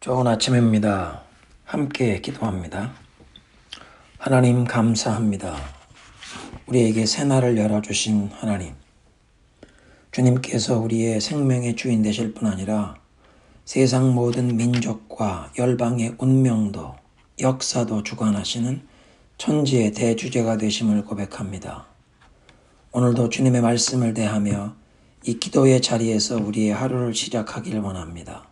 좋은 아침입니다. 함께 기도합니다. 하나님 감사합니다. 우리에게 새날을 열어주신 하나님. 주님께서 우리의 생명의 주인 되실 뿐 아니라 세상 모든 민족과 열방의 운명도 역사도 주관하시는 천지의 대주제가 되심을 고백합니다. 오늘도 주님의 말씀을 대하며 이 기도의 자리에서 우리의 하루를 시작하길 원합니다.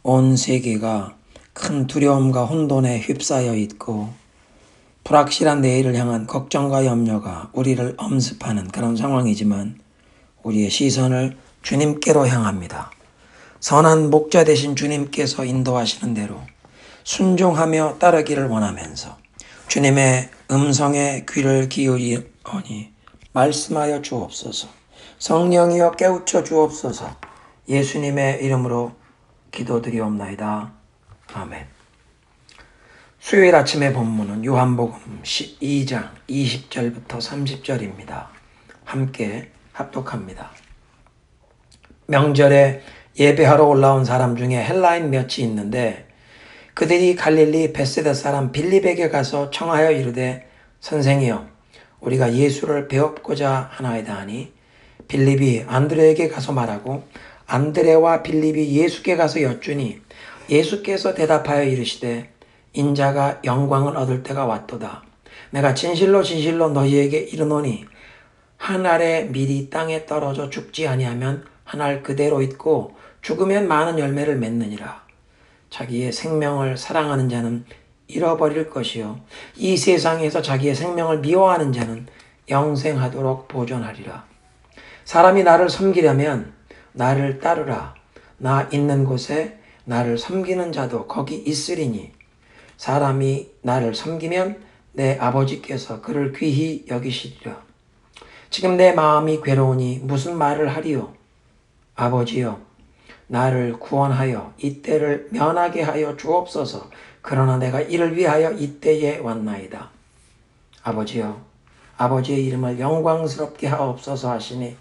온 세계가 큰 두려움과 혼돈에 휩싸여 있고 불확실한 내일을 향한 걱정과 염려가 우리를 엄습하는 그런 상황이지만 우리의 시선을 주님께로 향합니다. 선한 목자 되신 주님께서 인도하시는 대로 순종하며 따르기를 원하면서 주님의 음성에 귀를 기울이오니 말씀하여 주옵소서. 성령이여 깨우쳐 주옵소서. 예수님의 이름으로 기도드리옵나이다. 아멘. 수요일 아침의 본문은 요한복음 12장 20절부터 30절입니다. 함께 합독합니다. 명절에 예배하러 올라온 사람 중에 헬라인 몇이 있는데 그들이 갈릴리 벳세다 사람 빌립에게 가서 청하여 이르되 선생이여 우리가 예수를 배웁고자 하나이다 하니 빌립이 안드레에게 가서 말하고 안드레와 빌립이 예수께 가서 여쭈니 예수께서 대답하여 이르시되 인자가 영광을 얻을 때가 왔도다. 내가 진실로 진실로 너희에게 이르노니 한 알의 밀이 땅에 떨어져 죽지 아니하면 한 알 그대로 있고 죽으면 많은 열매를 맺느니라. 자기의 생명을 사랑하는 자는 잃어버릴 것이요 이 세상에서 자기의 생명을 미워하는 자는 영생하도록 보존하리라. 사람이 나를 섬기려면 나를 따르라. 나 있는 곳에 나를 섬기는 자도 거기 있으리니 사람이 나를 섬기면 내 아버지께서 그를 귀히 여기시리라. 지금 내 마음이 괴로우니 무슨 말을 하리요? 아버지여 나를 구원하여 이때를 면하게 하여 주옵소서. 그러나 내가 이를 위하여 이때에 왔나이다. 아버지여 아버지의 이름을 영광스럽게 하옵소서 하시니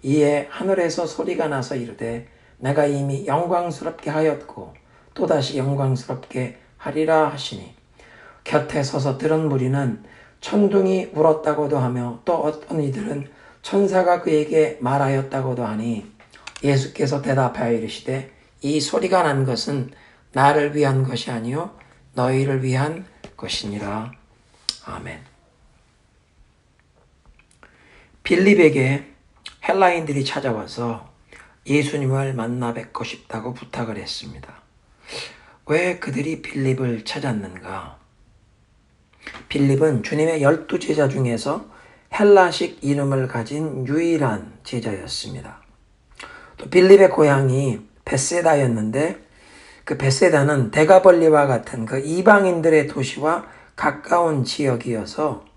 이에 하늘에서 소리가 나서 이르되 내가 이미 영광스럽게 하였고 또다시 영광스럽게 하리라 하시니 곁에 서서 들은 무리는 천둥이 울었다고도 하며 또 어떤 이들은 천사가 그에게 말하였다고도 하니 예수께서 대답하여 이르시되 이 소리가 난 것은 나를 위한 것이 아니요 너희를 위한 것이니라. 아멘. 빌립에게 헬라인들이 찾아와서 예수님을 만나 뵙고 싶다고 부탁을 했습니다. 왜 그들이 빌립을 찾았는가? 빌립은 주님의 12제자 중에서 헬라식 이름을 가진 유일한 제자였습니다. 또 빌립의 고향이 벳세다였는데 그 벳세다는 대가벌리와 같은 그 이방인들의 도시와 가까운 지역이어서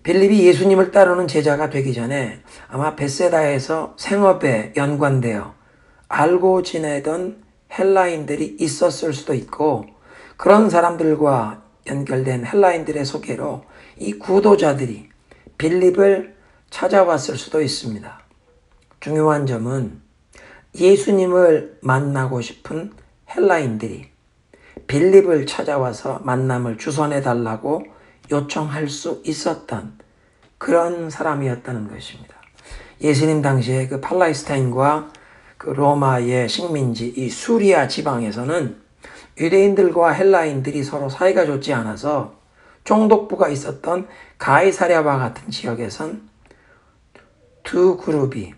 빌립이 예수님을 따르는 제자가 되기 전에 아마 벳세다에서 생업에 연관되어 알고 지내던 헬라인들이 있었을 수도 있고 그런 사람들과 연결된 헬라인들의 소개로 이 구도자들이 빌립을 찾아왔을 수도 있습니다. 중요한 점은 예수님을 만나고 싶은 헬라인들이 빌립을 찾아와서 만남을 주선해 달라고 요청할 수 있었던 그런 사람이었다는 것입니다. 예수님 당시에 그 팔레스타인과 그 로마의 식민지 이 수리아 지방에서는 유대인들과 헬라인들이 서로 사이가 좋지 않아서 총독부가 있었던 가이사랴와 같은 지역에선 두 그룹이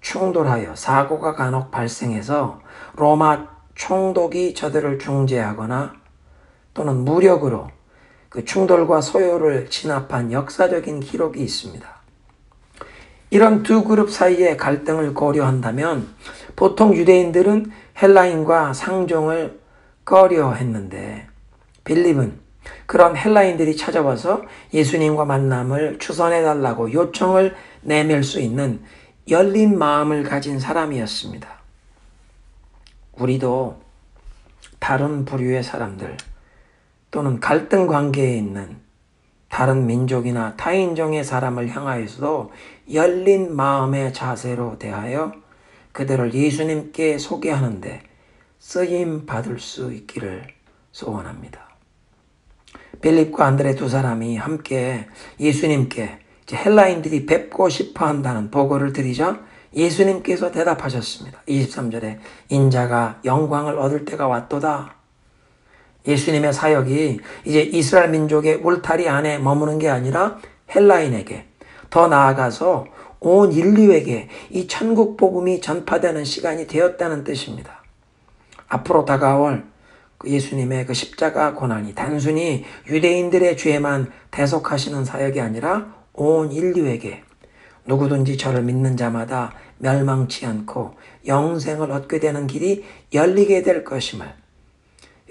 충돌하여 사고가 간혹 발생해서 로마 총독이 저들을 중재하거나 또는 무력으로 그 충돌과 소요를 진압한 역사적인 기록이 있습니다. 이런 두 그룹 사이의 갈등을 고려한다면 보통 유대인들은 헬라인과 상종을 꺼려했는데 빌립은 그런 헬라인들이 찾아와서 예수님과 만남을 추선해달라고 요청을 내밀 수 있는 열린 마음을 가진 사람이었습니다. 우리도 다른 부류의 사람들 또는 갈등 관계에 있는 다른 민족이나 타인종의 사람을 향하여서도 열린 마음의 자세로 대하여 그들을 예수님께 소개하는데 쓰임 받을 수 있기를 소원합니다. 빌립과 안드레 두 사람이 함께 예수님께 헬라인들이 뵙고 싶어 한다는 보고를 드리자 예수님께서 대답하셨습니다. 23절에 인자가 영광을 얻을 때가 왔도다. 예수님의 사역이 이제 이스라엘 민족의 울타리 안에 머무는 게 아니라 헬라인에게, 더 나아가서 온 인류에게 이 천국 복음이 전파되는 시간이 되었다는 뜻입니다. 앞으로 다가올 예수님의 그 십자가 고난이 단순히 유대인들의 죄만 대속하시는 사역이 아니라 온 인류에게, 누구든지 저를 믿는 자마다 멸망치 않고 영생을 얻게 되는 길이 열리게 될 것임을,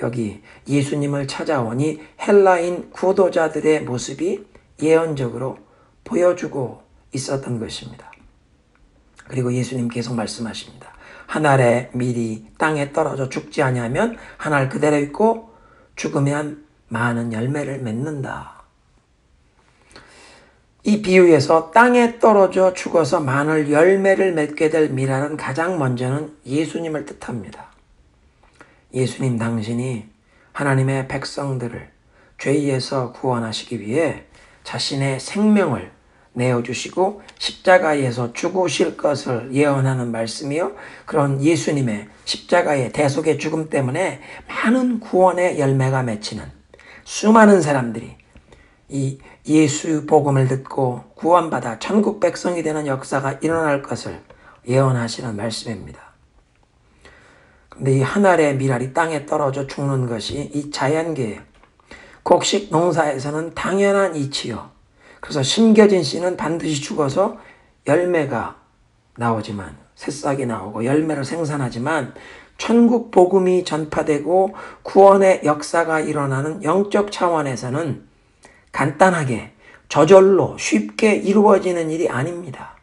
여기 예수님을 찾아오니 헬라인 구도자들의 모습이 예언적으로 보여주고 있었던 것입니다. 그리고 예수님 계속 말씀하십니다. 한 알의 밀이 땅에 떨어져 죽지 아니하면 한 알 그대로 있고 죽으면 많은 열매를 맺는다. 이 비유에서 땅에 떨어져 죽어서 많은 열매를 맺게 될 밀알은 가장 먼저는 예수님을 뜻합니다. 예수님 당신이 하나님의 백성들을 죄에서 구원하시기 위해 자신의 생명을 내어주시고 십자가에서 죽으실 것을 예언하는 말씀이요, 그런 예수님의 십자가의 대속의 죽음 때문에 많은 구원의 열매가 맺히는, 수많은 사람들이 이 예수 복음을 듣고 구원받아 천국 백성이 되는 역사가 일어날 것을 예언하시는 말씀입니다. 그런데 이 한 알의 밀알이 땅에 떨어져 죽는 것이 이 자연계예요. 곡식 농사에서는 당연한 이치요. 그래서 심겨진 씨는 반드시 죽어서 열매가 나오지만, 새싹이 나오고 열매를 생산하지만, 천국 복음이 전파되고 구원의 역사가 일어나는 영적 차원에서는 간단하게 저절로 쉽게 이루어지는 일이 아닙니다.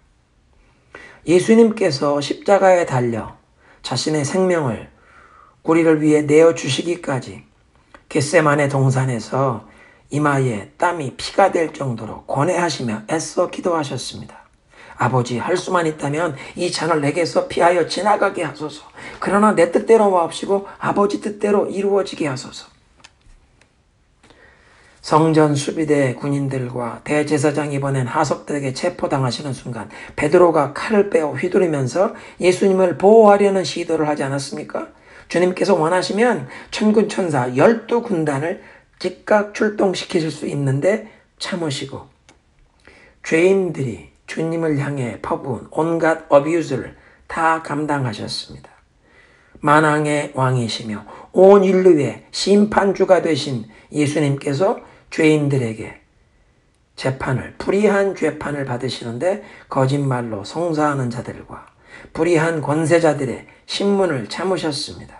예수님께서 십자가에 달려 자신의 생명을 우리를 위해 내어주시기까지 겟세마네 동산에서 이마에 땀이 피가 될 정도로 고뇌하시며 애써 기도하셨습니다. 아버지, 할 수만 있다면 이 잔을 내게서 피하여 지나가게 하소서. 그러나 내 뜻대로 마옵시고 아버지 뜻대로 이루어지게 하소서. 성전 수비대 군인들과 대제사장이 보낸 하석들에게 체포당하시는 순간 베드로가 칼을 빼어 휘두르면서 예수님을 보호하려는 시도를 하지 않았습니까? 주님께서 원하시면 천군 천사 12군단을 즉각 출동시키실 수 있는데 참으시고, 죄인들이 주님을 향해 퍼부은 온갖 어뷰즈를 다 감당하셨습니다. 만왕의 왕이시며 온 인류의 심판주가 되신 예수님께서 죄인들에게 재판을, 불의한 재판을 받으시는데 거짓말로 송사하는 자들과 불의한 권세자들의 신문을 참으셨습니다.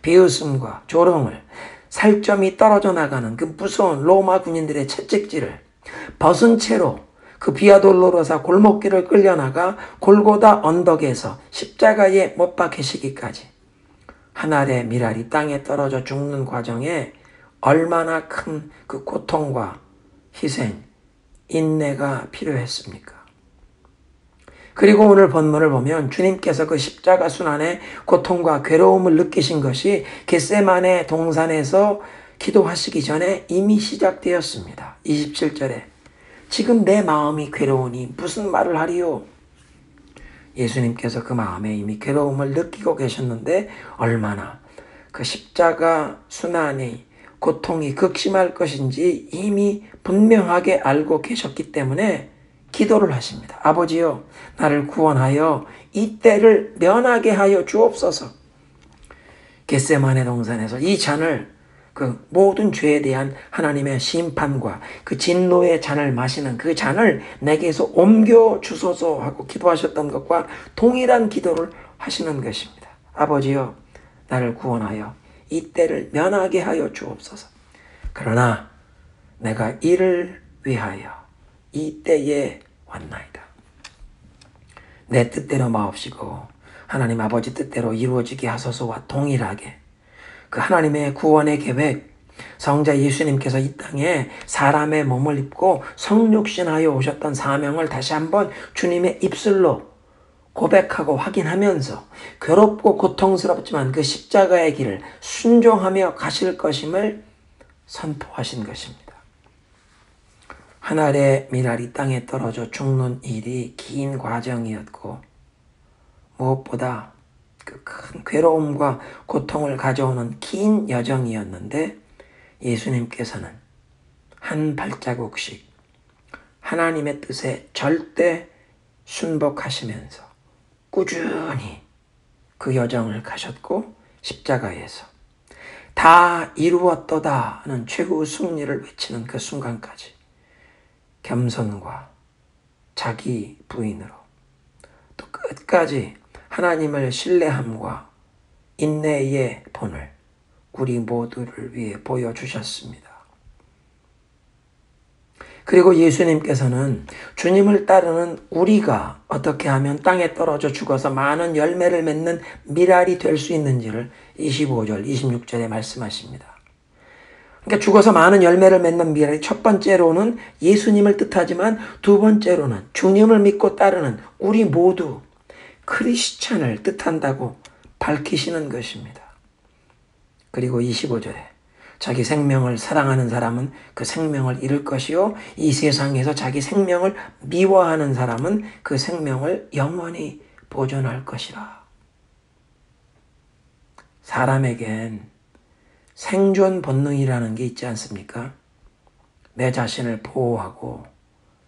비웃음과 조롱을, 살점이 떨어져 나가는 그 무서운 로마 군인들의 채찍질을 벗은 채로 그 비아돌로로사 골목길을 끌려나가 골고다 언덕에서 십자가에 못 박히시기까지 한 알의 밀알이 땅에 떨어져 죽는 과정에 얼마나 큰 그 고통과 희생, 인내가 필요했습니까? 그리고 오늘 본문을 보면 주님께서 그 십자가 순환의 고통과 괴로움을 느끼신 것이 겟세마네 동산에서 기도하시기 전에 이미 시작되었습니다. 27절에 지금 내 마음이 괴로우니 무슨 말을 하리요? 예수님께서 그 마음에 이미 괴로움을 느끼고 계셨는데 얼마나 그 십자가 순환의 고통이 극심할 것인지 이미 분명하게 알고 계셨기 때문에 기도를 하십니다. 아버지여, 나를 구원하여 이 때를 면하게 하여 주옵소서. 겟세마네 동산에서 이 잔을, 그 모든 죄에 대한 하나님의 심판과 그 진노의 잔을 마시는 그 잔을 내게서 옮겨 주소서 하고 기도하셨던 것과 동일한 기도를 하시는 것입니다. 아버지여, 나를 구원하여 이 때를 면하게 하여 주옵소서. 그러나 내가 이를 위하여 이 때에 왔나이다. 내 뜻대로 마옵시고 하나님 아버지 뜻대로 이루어지게 하소서와 동일하게 그 하나님의 구원의 계획, 성자 예수님께서 이 땅에 사람의 몸을 입고 성육신하여 오셨던 사명을 다시 한번 주님의 입술로 고백하고 확인하면서 괴롭고 고통스럽지만 그 십자가의 길을 순종하며 가실 것임을 선포하신 것입니다. 한 알의 밀알이 땅에 떨어져 죽는 일이 긴 과정이었고 무엇보다 그 큰 괴로움과 고통을 가져오는 긴 여정이었는데 예수님께서는 한 발자국씩 하나님의 뜻에 절대 순복하시면서 꾸준히 그 여정을 가셨고 십자가에서 다 이루었도다 하는 최후 승리를 외치는 그 순간까지 겸손과 자기 부인으로 또 끝까지 하나님을 신뢰함과 인내의 본을 우리 모두를 위해 보여주셨습니다. 그리고 예수님께서는 주님을 따르는 우리가 어떻게 하면 땅에 떨어져 죽어서 많은 열매를 맺는 밀알이 될 수 있는지를 25절, 26절에 말씀하십니다. 그러니까 죽어서 많은 열매를 맺는 밀알이 첫 번째로는 예수님을 뜻하지만 두 번째로는 주님을 믿고 따르는 우리 모두 크리스찬을 뜻한다고 밝히시는 것입니다. 그리고 25절에 자기 생명을 사랑하는 사람은 그 생명을 잃을 것이요 이 세상에서 자기 생명을 미워하는 사람은 그 생명을 영원히 보존할 것이라. 사람에겐 생존 본능이라는 게 있지 않습니까? 내 자신을 보호하고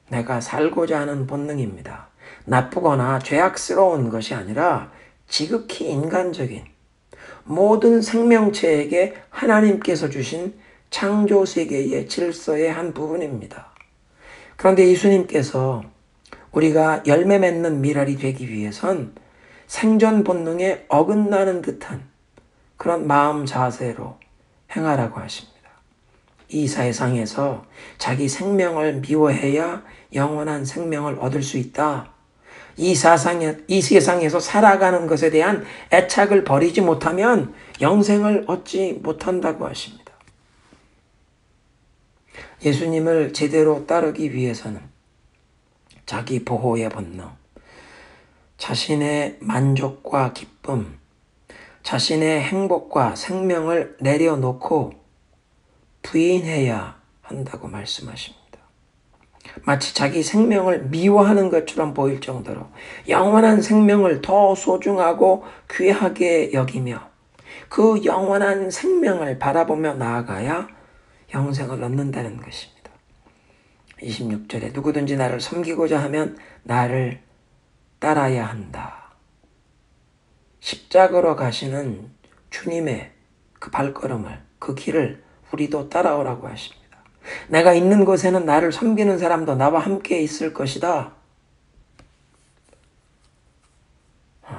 내가 살고자 하는 본능입니다. 나쁘거나 죄악스러운 것이 아니라 지극히 인간적인 모든 생명체에게 하나님께서 주신 창조세계의 질서의 한 부분입니다. 그런데 예수님께서 우리가 열매 맺는 밀알이 되기 위해선 생존 본능에 어긋나는 듯한 그런 마음 자세로 행하라고 하십니다. 이 세상에서 자기 생명을 미워해야 영원한 생명을 얻을 수 있다. 이 세상에서 살아가는 것에 대한 애착을 버리지 못하면 영생을 얻지 못한다고 하십니다. 예수님을 제대로 따르기 위해서는 자기 보호의 본능, 자신의 만족과 기쁨, 자신의 행복과 생명을 내려놓고 부인해야 한다고 말씀하십니다. 마치 자기 생명을 미워하는 것처럼 보일 정도로 영원한 생명을 더 소중하고 귀하게 여기며 그 영원한 생명을 바라보며 나아가야 영생을 얻는다는 것입니다. 26절에 누구든지 나를 섬기고자 하면 나를 따라야 한다. 십자가로 가시는 주님의 그 발걸음을, 그 길을 우리도 따라오라고 하십니다. 내가 있는 곳에는 나를 섬기는 사람도 나와 함께 있을 것이다.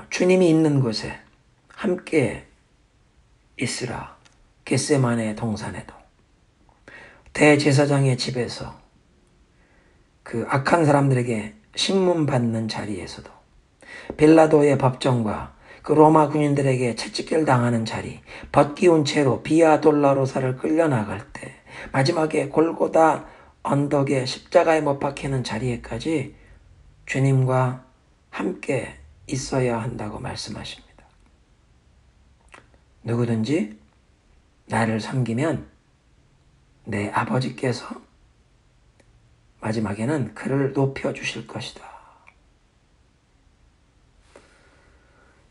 주님이 있는 곳에 함께 있으라. 겟세마네 동산에도, 대제사장의 집에서, 그 악한 사람들에게 신문 받는 자리에서도, 빌라도의 법정과 그 로마 군인들에게 채찍질 당하는 자리, 벗기운 채로 비아 돌라로사를 끌려나갈 때, 마지막에 골고다 언덕에 십자가에 못 박히는 자리에까지 주님과 함께 있어야 한다고 말씀하십니다. 누구든지 나를 섬기면 내 아버지께서 마지막에는 그를 높여주실 것이다.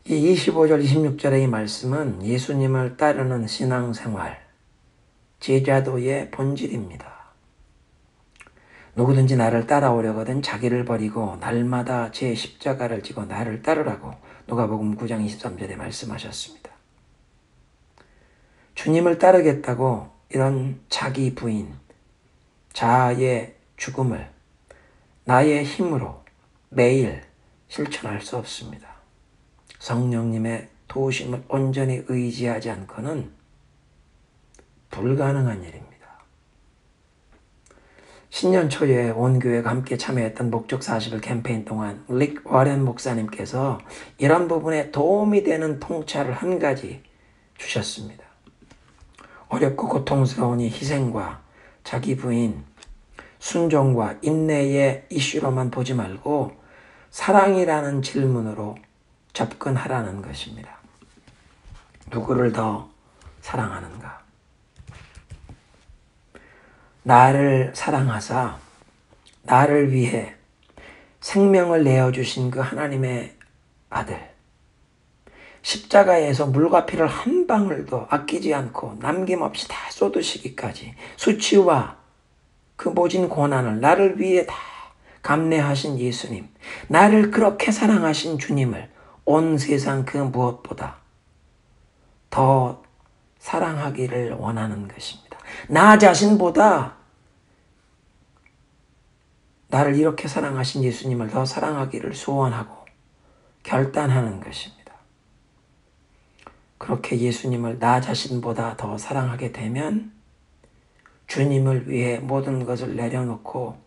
이 25절, 26절의 이 말씀은 예수님을 따르는 신앙생활, 제자도의 본질입니다. 누구든지 나를 따라오려거든 자기를 버리고 날마다 제 십자가를 지고 나를 따르라고 누가복음 9장 23절에 말씀하셨습니다. 주님을 따르겠다고 이런 자기 부인, 자아의 죽음을 나의 힘으로 매일 실천할 수 없습니다. 성령님의 도우심을 온전히 의지하지 않고는 불가능한 일입니다. 신년 초에 온 교회가 함께 참여했던 목적 40일 캠페인 동안 릭 워렌 목사님께서 이런 부분에 도움이 되는 통찰을 한 가지 주셨습니다. 어렵고 고통스러운 이 희생과 자기 부인, 순종과 인내의 이슈로만 보지 말고 사랑이라는 질문으로 접근하라는 것입니다. 누구를 더 사랑하는가? 나를 사랑하사 나를 위해 생명을 내어주신 그 하나님의 아들, 십자가에서 물과 피를 한 방울도 아끼지 않고 남김없이 다 쏟으시기까지 수치와 그 모진 고난을 나를 위해 다 감내하신 예수님, 나를 그렇게 사랑하신 주님을 온 세상 그 무엇보다 더 사랑하기를 원하는 것입니다. 나 자신보다 나를 이렇게 사랑하신 예수님을 더 사랑하기를 소원하고 결단하는 것입니다. 그렇게 예수님을 나 자신보다 더 사랑하게 되면 주님을 위해 모든 것을 내려놓고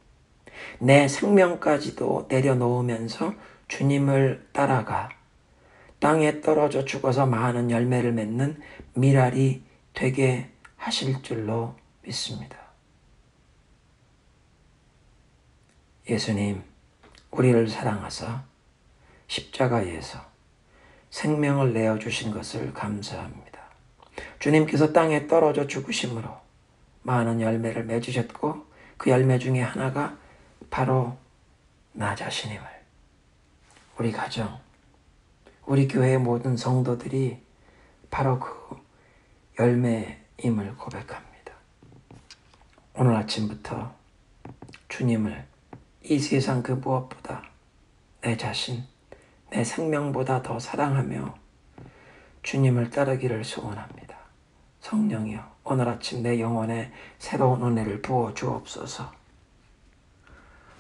내 생명까지도 내려놓으면서 주님을 따라가 땅에 떨어져 죽어서 많은 열매를 맺는 미랄이 되게 하실 줄로 믿습니다. 예수님, 우리를 사랑하사 십자가에서 생명을 내어주신 것을 감사합니다. 주님께서 땅에 떨어져 죽으심으로 많은 열매를 맺으셨고 그 열매 중에 하나가 바로 나 자신임을, 우리 가정, 우리 교회의 모든 성도들이 바로 그 열매임을 고백합니다. 오늘 아침부터 주님을 이 세상 그 무엇보다 내 자신, 내 생명보다 더 사랑하며 주님을 따르기를 소원합니다. 성령이여, 오늘 아침 내 영혼에 새로운 은혜를 부어 주옵소서.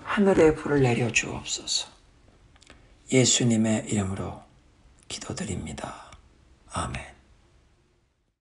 하늘의 불을 내려 주옵소서. 예수님의 이름으로 기도드립니다. 아멘.